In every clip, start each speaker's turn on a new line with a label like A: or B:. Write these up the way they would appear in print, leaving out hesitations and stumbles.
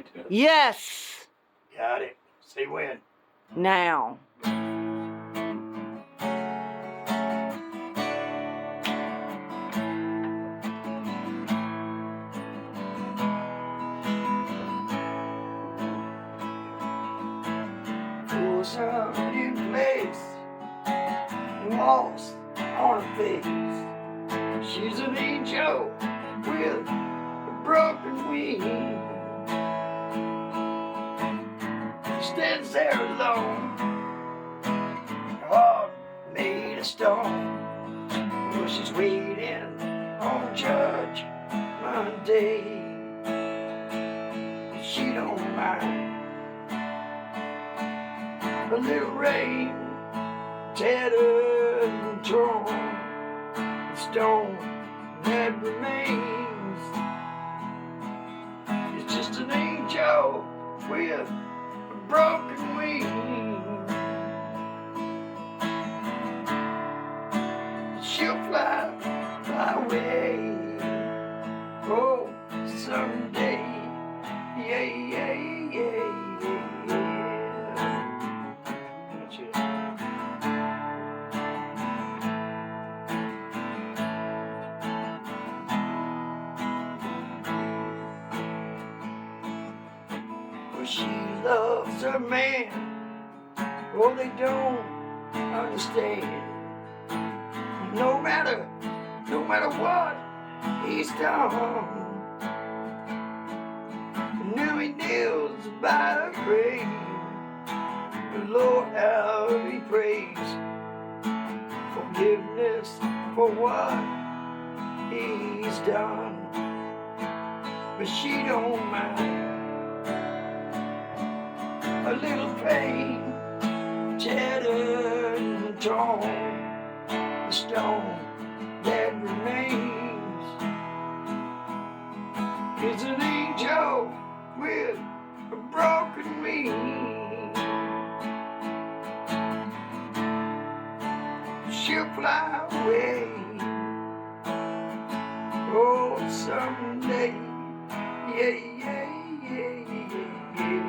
A: we do it?
B: Yes.
A: Got it. Say when.
B: Now.
A: Was a new place, lost on her face. She's an angel with a broken wing. She stands there alone, her heart made of stone. Well, she's waiting on Judge Monday. She don't mind a little rain, tattered and torn, the stone that remains is just an angel with a broken wing. She'll fly away, oh, someday, yeah, yeah, yeah. She loves her man, oh, they don't understand. No matter what he's done. Now he kneels by her grave. The Lord, how he prays forgiveness for what he's done. But she don't mind a little pain, tattered and torn, the stone that remains is an angel with a broken wing. She'll fly away, oh, someday, yeah, yeah, yeah, yeah.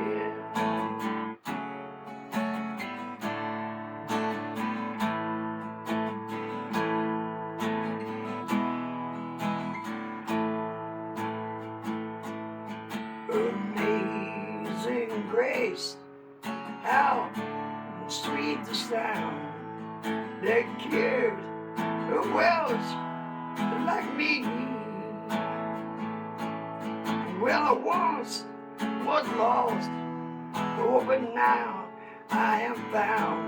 A: Amazing grace, how sweet the sound that cured a Welsh like me. Well, I once was lost, oh, but now I am found.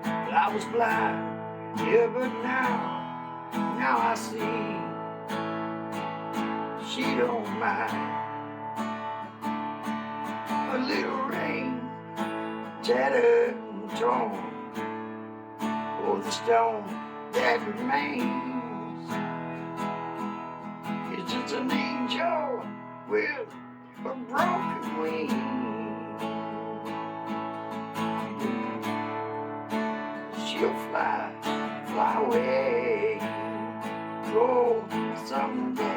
A: But I was blind, yeah, but now I see. She don't mind a little rain, tattered and torn, oh, the stone that remains is just an angel with a broken wing. She'll fly away, oh, someday.